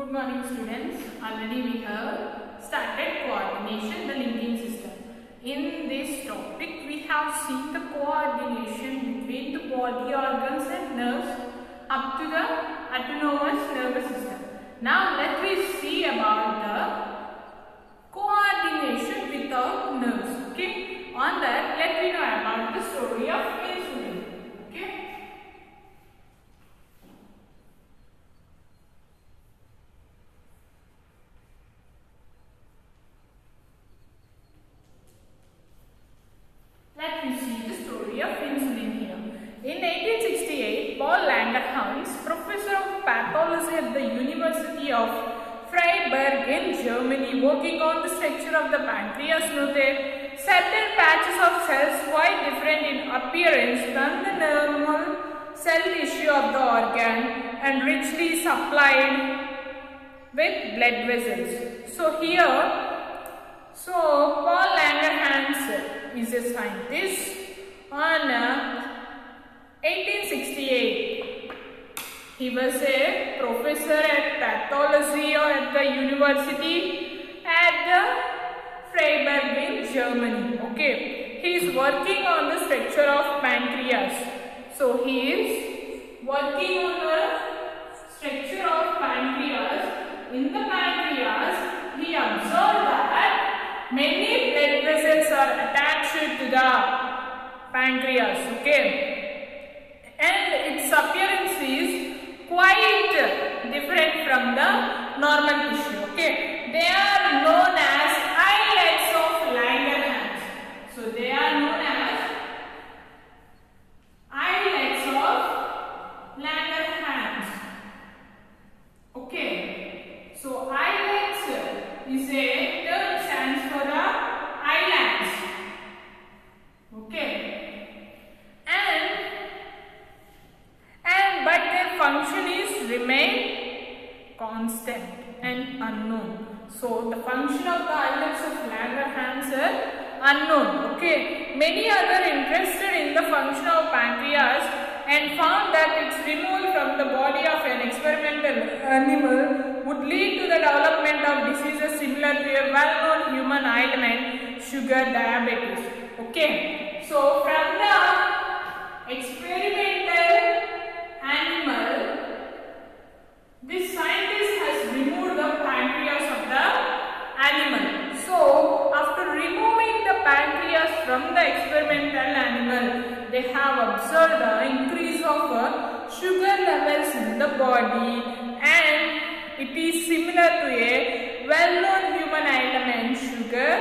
Good morning students. Already we have started coordination, the linking system. In this topic we have seen the coordination between the body organs and nerves up to the autonomous nervous system. Now let me see about the coordination without nerves. Okay. On that let me know about the story of insulin. Okay. Let me see the story of insulin here. In 1868, Paul Langerhans, professor of pathology at the University of Freiburg in Germany, working on the structure of the pancreas, noted certain patches of cells quite different in appearance from the normal cell tissue of the organ and richly supplied with blood vessels. So Paul Langerhans is a scientist. On 1868, he was a professor at pathology or at the university at the Freiburg in Germany. Okay, he is working on the structure of pancreas. So he is working on the structure of pancreas. In the pancreas, he observed that many blood vessels are attached to the pancreas. Okay, and its appearance is quite different from the normal tissue. Okay, they are known as islets of Langerhans. So they are known as islets of Langerhans. Okay, so islets is a term stands for the islands. Okay, but their function is remain constant and unknown. So the function of the islets of Langerhans are unknown. Okay, many other interested in the function of pancreas and found that its removal from the body of an experimental animal would lead to the development of diseases similar to a well-known human ailment, sugar diabetes. Okay, so from the experimental animal, this scientist has removed the pancreas of the animal. So after removing the pancreas from the experimental animal, they have observed an increase of sugar levels in the body, and it is similar to a well-known human ailment, sugar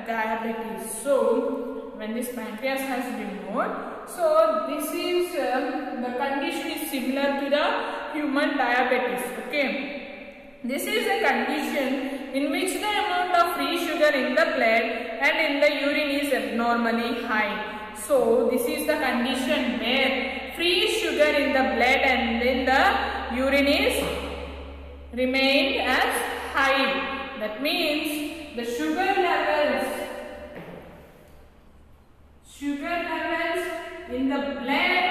diabetes. So when this pancreas has removed, so this is the condition is similar to the human diabetes. Okay, this is a condition in which the amount of free sugar in the blood and in the urine is abnormally high. So this is the condition where free sugar in the blood and in the urine is remained as high. That means the sugar levels in the blood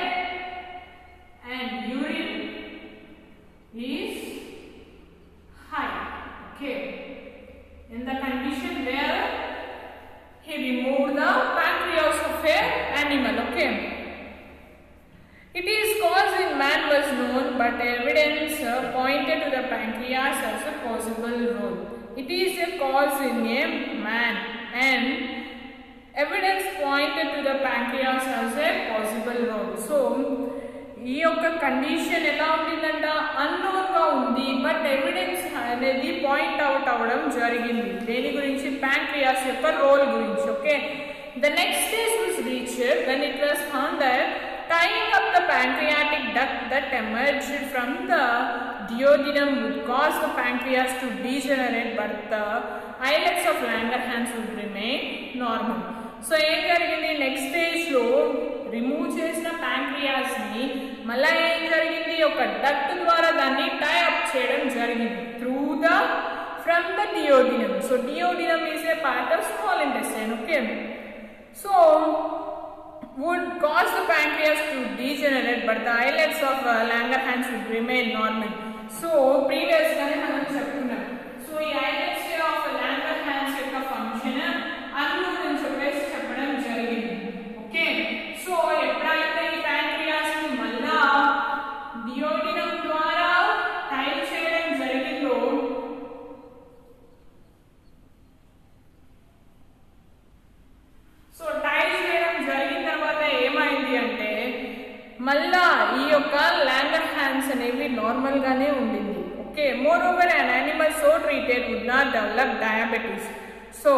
and urine is high. Okay, in the condition where he removed the pancreas of an animal. Okay, it is cause in man was known, but evidence pointed to the pancreas as a possible role. It is a cause in a man, and evidence pointed to the pancreas as a possible role. So ఈ యొక్క condition ఎలా ఉండిందంట, unknown గా ఉంది, but evidence అనేది point out అవ్వడం జరిగింది. దేని గురించి? ప్యాంక్రియాస్ యొక్క రోల్ గురించి. Okay, the next stage was reached when it was found that tying up the pancreatic duct that emerged from the duodenum would cause the pancreas to degenerate, but the islets of Langerhans would remain normal. So ఏం జరిగింది, next stage లో remove చేసిన pancreas ని మళ్ళీ ఏం జరిగింది, ఒక duct ద్వారా దాన్ని టై అప్ చేయడం జరిగింది from the duodenum. So duodenum is a part of small intestine. Okay, so would cause the pancreas to degenerate, but the islets of Langerhans would remain normal. So previous గానే మనం చెప్పుకున్నాం. So ఈ islets of Langerhans యొక్క function unknown అని చెప్పేసి చెప్పడం జరిగింది. Okay, so ఎప్పుడైతే ఈ ప్యాంక్రియాస్ ని మళ్ళా డియోడినం ద్వారా టైప్ చేయడం జరిగిందో సో టైప్ చేయడం జరిగిన తర్వాత ఏమైంది అంటే మళ్ళా ఈ యొక్క లాంగర్హాన్స్ అనేవి నార్మల్ గానే ఉండింది. Okay, more over an animal so treated would not develop diabetes. So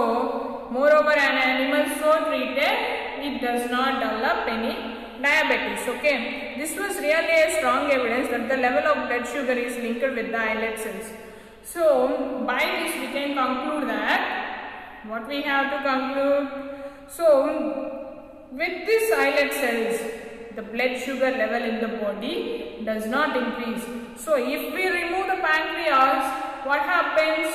moreover an animal so treated it does not develop any diabetes. Okay, this was really a strong evidence that the level of blood sugar is linked with the islet cells. So by this we can conclude that what we have to conclude. So with this islet cells the blood sugar level in the body does not increase. So if we remove the pancreas, what happens?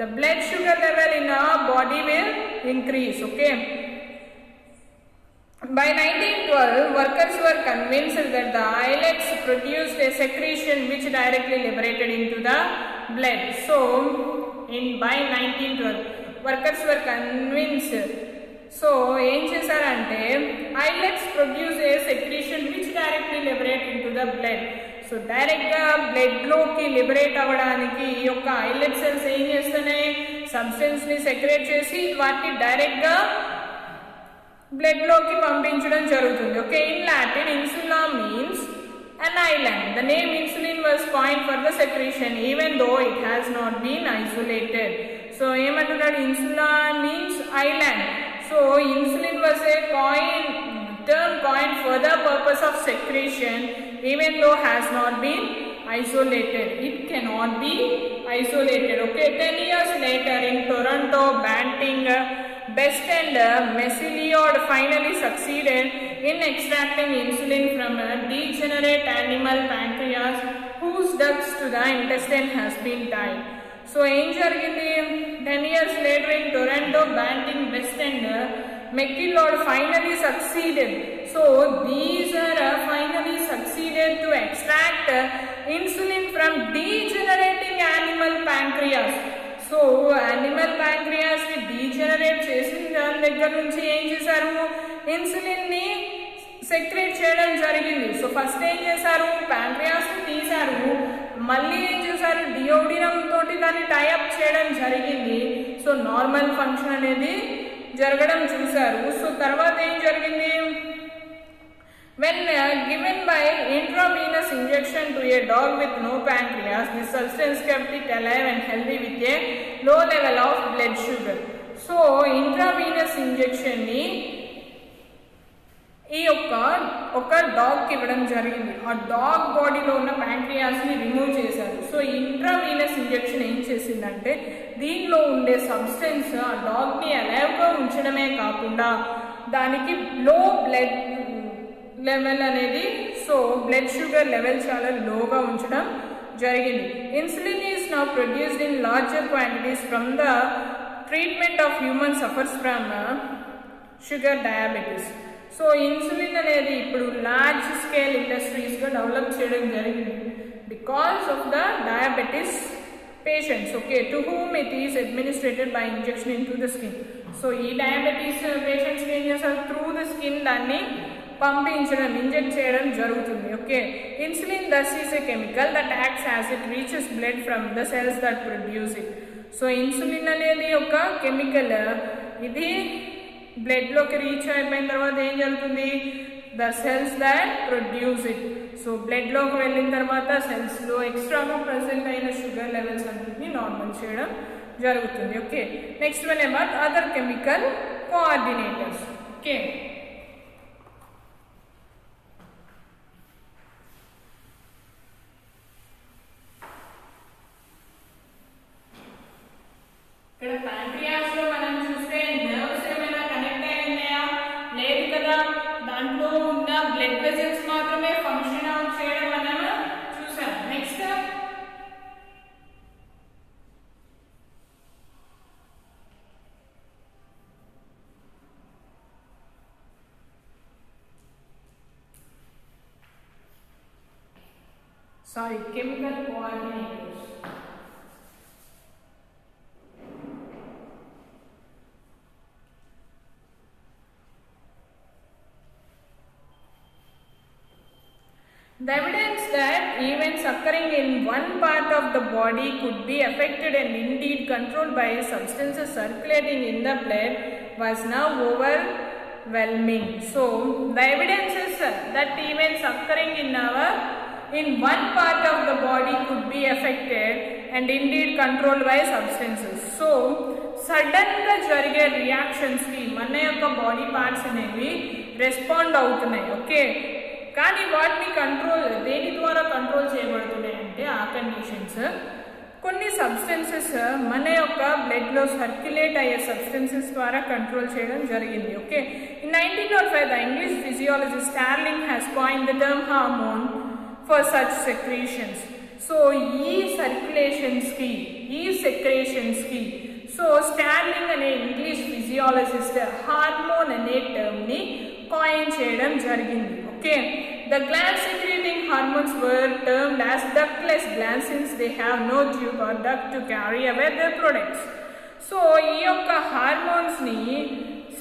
The blood sugar level in our body will increase. Okay, by 1912 workers were convinced that the islets produced a secretion which directly liberated into the blood. So by 1912 workers were convinced. So ఏం చేశారంటే islets produce A secretion which directly liberate in to the blood. So డైరెక్ట్గా బ్లడ్లోకి liberate అవ్వడానికి ఈ యొక్క islet cells ఏం చేస్తున్నాయి, సబ్స్టెన్స్ని secrete చేసి వాటిని డైరెక్ట్గా బ్లడ్లోకి పంపించడం జరుగుతుంది. Okay, in Latin insula means an island. The name insulin was coined for the secretion even though it has not been isolated. So ఏమంటున్నాడు, insula means island. So insulin was a term coined for the purpose of secretion even though has not been isolated. It cannot be isolated. Okay, 10 years later in Toronto, Banting, Best and Mesliaud finally succeeded in extracting insulin from a degenerate animal pancreas whose ducts to the intestine has been tied. So ఏం జరిగింది, 10 years later in Toronto, Banting, Best and Mesliaud finally succeeded. So these are finally succeeded to extract insulin from degenerating animal pancreas. So animal pancreas ని degenerate చేసిన దాని దగ్గర నుంచి ఏం చేశారు, insulin ని సెక్రేట్ చేయడం జరిగింది. సో ఫస్ట్ ఏం చేశారు, ప్యాంక్రియాస్ ని తీశారు, మళ్ళీ ఏం చేశారు, డియోడినం తోటి దాన్ని టైఅప్ చేయడం జరిగింది. సో నార్మల్ ఫంక్షన్ అనేది జరగడం చూశారు. సో తర్వాత ఏం జరిగింది, when given by intravenous injection to a dog with no pancreas, this substance kept it alive and healthy with a low level of blood sugar. So intravenous injection ni ఈ ఒక డాగ్కి ఇవ్వడం జరిగింది. ఆ డాగ్ బాడీలో ఉన్న ప్యాంక్రియాస్ని రిమూవ్ చేశారు. So intravenous injection ఏం చేసిందంటే దీనిలో ఉండే సబ్స్టెన్స్ ఆ డాగ్ని అలైవ్గా ఉంచడమే కాకుండా దానికి లో బ్లడ్ లెవెల్ అనేది, సో బ్లడ్ షుగర్ లెవెల్ చాలా లోగా ఉంచడం జరిగింది. Insulin is now produced in larger quantities from the treatment of human suffers from sugar diabetes. So insulin అనేది ఇప్పుడు లార్జ్ స్కేల్ ఇండస్ట్రీస్గా డెవలప్ చేయడం జరిగింది because of the diabetes patients. Okay, to whom it is administrated by injection in to the skin. So ఈ diabetes పేషెంట్స్కి ఏం చేస్తారు, through the skin దాన్ని పంపించడం, ఇంజెక్ట్ చేయడం జరుగుతుంది. Okay, insulin this is a chemical that acts as it reaches blood from the cells that produce it. So insulin అనేది ఒక కెమికల్, ఇది బ్లడ్లోకి రీచ్ అయిపోయిన తర్వాత ఏం జరుగుతుంది, the cells that produce it. So బ్లడ్లోకి వెళ్ళిన తర్వాత సెల్స్లో ఎక్స్ట్రాగా ప్రజెంట్ అయిన షుగర్ లెవెల్స్ అన్నింటినీ నార్మల్ చేయడం జరుగుతుంది. Okay, next one about other chemical coordinators. Okay, ఇక్కడ ప్యాంక్రియాస్ లో మనం చూస్తే నర్వ్స్ ఏమైనా కనెక్ట్ అయి ఉన్నాయా, లేదు కదా. దాంట్లో ఉన్న బ్లడ్ వెజల్స్ మాత్రమే ఫంక్షన్ అవుట్ చేయడం మనం చూసాం. Next chemical coordinators. The evidence that events occurring in one part of the body could be affected and indeed controlled by substances circulating in the blood was now overwhelming. So, the evidence is that events occurring in one part of the body could be affected and indeed controlled by substances. So, సడన్గా జరిగే రియాక్షన్స్కి మన యొక్క body parts అనేవి respond అవుతున్నాయి. Okay, కానీ వాటిని దేని ద్వారా కంట్రోల్ చేయబడుతున్నాయి అంటే ఆ కండిషన్స్ కొన్ని సబ్స్టెన్సెస్ మన యొక్క బ్లడ్లో సర్క్యులేట్ అయ్యే సబ్స్టెన్సెస్ ద్వారా కంట్రోల్ చేయడం జరిగింది. Okay, in 1905 the English physiologist starling has coined the term hormone for such secretions. So ఈ సెక్రేషన్స్కి సో స్టార్లింగ్ అనే ఇంగ్లీష్ ఫిజియాలజిస్ట్ హార్మోన్ అనే టర్మ్ని కాయిన్ చేయడం జరిగింది. Okay, the gland secreting hormones were termed as ductless glands since they have no tube or duct to carry away their products. So ఈ యొక్క హార్మోన్స్ని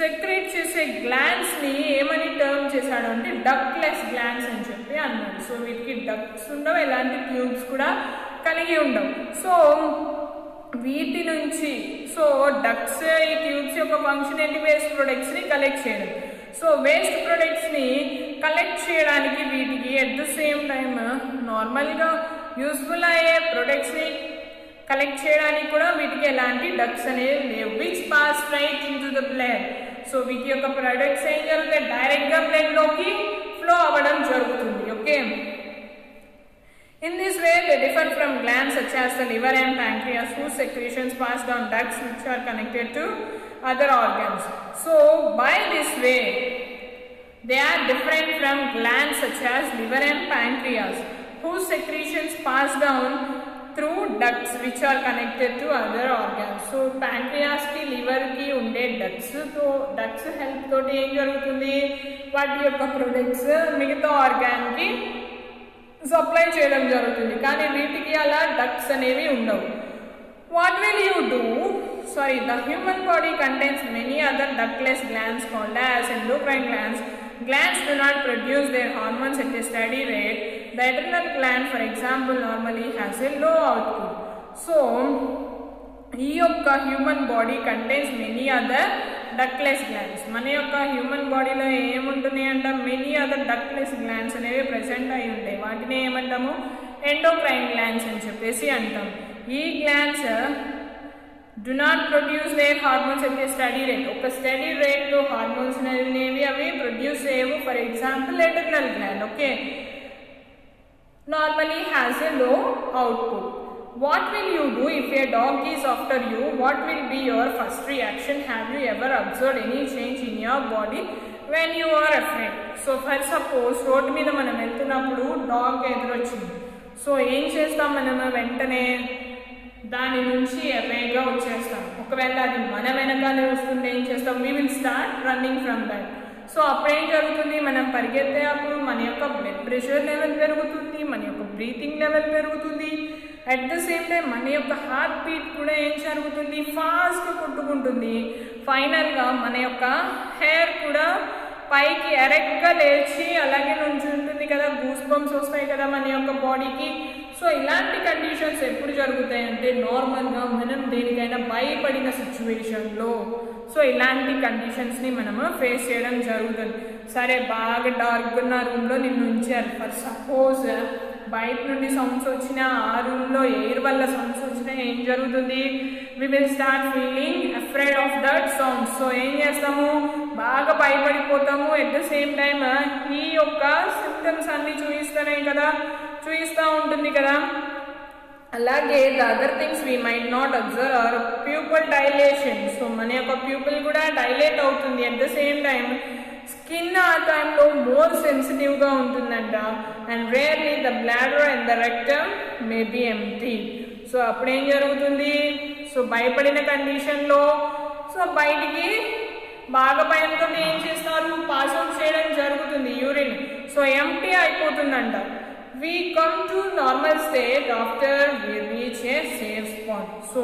secrete చేసే గ్లాండ్స్ని ఏమని term చేశాడు అంటే డక్ట్లెస్ గ్లాండ్స్ అని చెప్పి అన్నాడు. సో వీటికి డక్ట్స్ ఉండవు, ఎలాంటి ట్యూబ్స్ కూడా కలిగి ఉండవు. సో వీటి నుంచి డక్ట్స్ ఈ ట్యూబ్స్ యొక్క ఫంక్షన్ ఏంటి? వేస్ట్ ప్రొడక్ట్స్ని కలెక్ట్ చేయడం. సో వేస్ట్ ప్రొడక్ట్స్ని కలెక్ట్ చేయడానికి వీటికి ఎట్ ద సేమ్ టైమ్ నార్మల్గా యూస్ఫుల్ అయ్యే ప్రొడక్ట్స్ని కలెక్ట్ చేయడానికి కూడా వీటికి ఎలాంటి డక్ట్స్ అనేవి లేవు. Which pass right in to the blood. So వీటి యొక్క ప్రొడక్ట్స్ ఏం జరుగుతాయి? డైరెక్ట్గా బ్లడ్లోకి ఫ్లో అవ్వడం జరుగుతుంది. Okay, in this way they differ from glands such as the liver and pancreas whose secretions pass down ducts which are connected to other organs. So by this way they are different from glands such as liver and pancreas whose secretions pass down through ducts which are connected to other organs. So pancreas ki liver ki unde ducts, so ducts help toti em jarugutundi vaati yokka products migitha organ ki supply చేయడం జరుగుతుంది. కానీ వీటికి అలా ducts అనేవి ఉండవు. What will you do? The human body contains many other ductless glands called as endocrine glands. Glands do not produce their hormones at a steady rate. The adrenal gland, for example, normally has a low output. So, ఈ యొక్క human body contains many other ductless glands. మన యొక్క human బాడీలో ఏముంటున్నాయి అంట? Many other ductless glands అనేవి present అయి ఉంటాయి. వాటిని ఏమంటాము? ఎండోక్రైన్ గ్లాండ్స్ అని చెప్పేసి అంటాం. ఈ glands do not produce there hormones at a study rate. ఒక స్టడీ రేట్లో హార్మోన్స్ అనేవి అవి ప్రొడ్యూస్ చేయవు. For example adrenal gland okay normally has a లో output. What will you do if a dog is after you? What will be your first reaction? Have you ever observed any change in your body when you are afraid? So for suppose road మీద మనం వెళ్తున్నప్పుడు dog ఎదురొచ్చింది. So ఏం చేస్తాం? మనం వెంటనే దాని నుంచి వేగంగా వచ్చేస్తాం. ఒకవేళ అది మన వెనకాలే వస్తుంటే ఏం చేస్తాం? we will start running from that. So అప్పుడేం జరుగుతుంది? మనం పరిగెత్తే అప్పుడు మన యొక్క బ్లడ్ ప్రెషర్ లెవెల్ పెరుగుతుంది, మన యొక్క బ్రీతింగ్ లెవెల్ పెరుగుతుంది. అట్ ద సేమ్ టైం మన యొక్క హార్ట్ బీట్ కూడా ఏం జరుగుతుంది? ఫాస్ట్గా కొట్టుకుంటుంది. ఫైనల్గా మన యొక్క హెయిర్ కూడా పైకి ఎరెక్ట్గా లేచి అలాగే నుంచి ఉంటుంది కదా, గూస్ బంప్స్ వస్తాయి కదా మన యొక్క బాడీకి. సో ఇలాంటి కండిషన్స్ ఎప్పుడు జరుగుతాయి అంటే నార్మల్గా మనం దేనికైనా భయపడిన సిచ్యువేషన్లో సో ఇలాంటి కండిషన్స్ని మనము ఫేస్ చేయడం జరుగుతుంది. సరే బాగా డార్క్ ఉన్న రూమ్లో నిన్ను ఉంచారు. ఫర్ సపోజ్ బయట నుండి సౌండ్స్ వచ్చినా ఆ రూమ్లో ఎయిర్ వల్ల సౌండ్స్ వచ్చినా ఏం జరుగుతుంది? We will start feeling afraid of that sounds. So ఏం చేస్తాము? బాగా భయపడిపోతాము. ఎట్ ద సేమ్ టైమ్ ఈ యొక్క సిమ్టమ్స్ అన్ని చూపిస్తూ ఉంటుంది కదా. అలాగే the other things we might not observe are pupil dilation. So మన యొక్క ప్యూపల్ కూడా డైలేట్ అవుతుంది. At the same time skin ఆ టైంలో మోర్ సెన్సిటివ్గా ఉంటుందంట. And rarely the bladder and the rectum may be empty. So అప్పుడేం జరుగుతుంది? సో భయపడిన కండిషన్లో సో బయటికి బాగా భయంతో ఏం చేస్తారు? పాస్ అవుట్ చేయడం జరుగుతుంది యూరిన్. సో ఎంప్టీ అయిపోతుందంట. we come to normal state after we reach a safe spot. So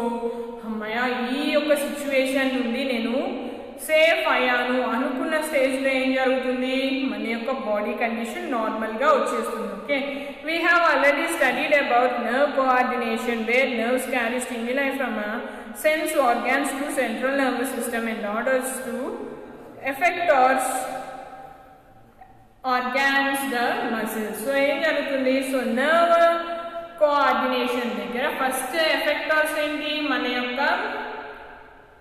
అమ్మయ్య ఈ యొక్క సిచ్యువేషన్ నుండి నేను సేఫ్ అయ్యాను అనుకున్న స్టేజ్లో ఏం జరుగుతుంది, మన యొక్క బాడీ కండిషన్ నార్మల్గా వచ్చేస్తుంది. Okay, we have already studied about nerve coordination where nerves carry stimuli from sense organs to central nervous system in orders to effectors organs the muscles. So ఏం జరుగుతుంది, సో నర్వ్ కోఆర్డినేషన్ దగ్గర first effectors ఏంటి, మన యొక్క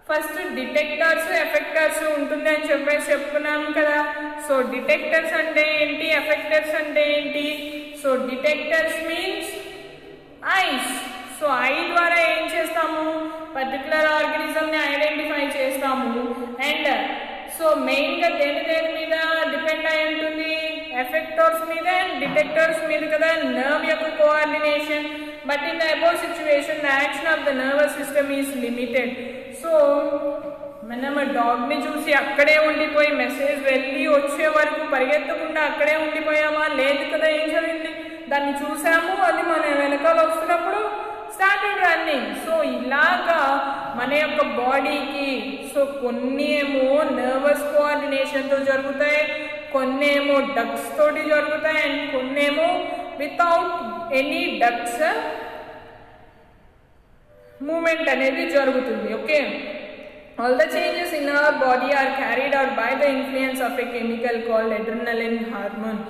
first detectors effectors ఉంటుంది అని చెప్పుకున్నాం కదా. సో డిటెక్టర్స్ అంటే ఏంటి, ఎఫెక్టర్స్ అంటే ఏంటి. So detectors means ice. So I ద్వారా ఏం చేస్తాము, పర్టికులర్ ఆర్గానిజంని ఐడెంటిఫై చేస్తాము. అండ్ సో మెయిన్గా దేని మీద డిపెండ్ అయి ఉంటుంది, ఎఫెక్టర్స్ మీద అండ్ డిటెక్టర్స్ మీద కదా, నర్వ్ యొక్క coordination. But in the above situation the action of the nervous system is limited. So మనం డాగ్ని చూసి అక్కడే ఉండిపోయి మెసేజ్ వెళ్ళి వచ్చే వరకు పరిగెత్తకుండా అక్కడే ఉండిపోయామా, లేదు కదా. ఏం జరిగింది, దాన్ని చూసాము, అది మన వెనకాల వస్తున్నప్పుడు స్టార్టెడ్ రన్నింగ్. సో ఇలాగా మన యొక్క బాడీకి సో కొన్ని ఏమో నర్వస్ కోఆర్డినేషన్తో జరుగుతాయి, కొన్ని ఏమో డక్స్ తోటి జరుగుతాయి, అండ్ కొన్ని ఏమో వితౌట్ ఎనీ డక్స్ మూమెంట్ అనేది జరుగుతుంది. Okay, all the changes in our body are carried out by the influence of a chemical called adrenaline hormone.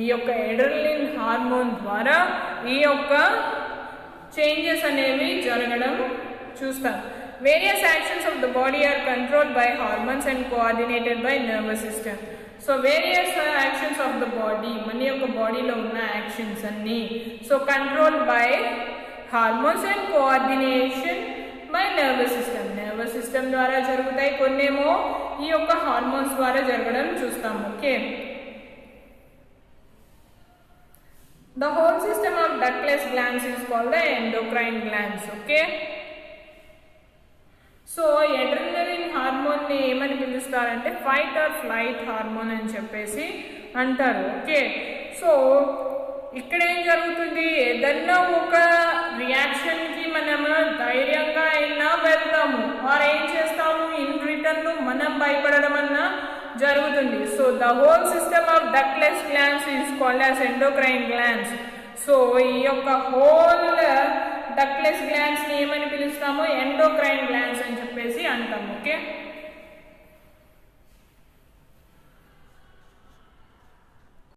ఈ యొక్క adrenaline hormone ద్వారా ఈ యొక్క చేంజెస్ అనేవి జరగడం చూస్తాం. Various actions of the body are controlled by hormones and coordinated by nervous system. So various actions of the body, మన యొక్క బాడీలో ఉన్న యాక్షన్స్ అన్నీ so control by hormones and coordination by nervous system. Nervous system ద్వారా జరుగుతాయి, కొన్నేమో ఈ యొక్క హార్మోన్స్ ద్వారా జరగడం చూస్తాం. Okay, the whole system of ductless glands is called the endocrine glands. Okay, so adrenaline హార్మోన్ని ఏమని పిలుస్తారంటే ఫైట్ ఆర్ ఫ్లైట్ హార్మోన్ అని చెప్పేసి అంటారు. ఓకే, సో ఇక్కడ ఏం జరుగుతుంది, ఏదన్నా ఒక రియాక్షన్కి మనము ధైర్యంగా అయినా వెళ్తాము, ఆర్ ఏం చేస్తాము, ఇన్ రిటర్న్ మనం భయపడడం అన్నా జరుగుతుంది. So the whole system of ductless glands is called as endocrine glands. So ఈ యొక్క హోల్ డక్ట్లెస్ గ్లాండ్స్ని ఏమని పిలుస్తామో ఎండోక్రైన్ గ్లాండ్స్ అని చెప్పేసి అంటాము. ఓకే.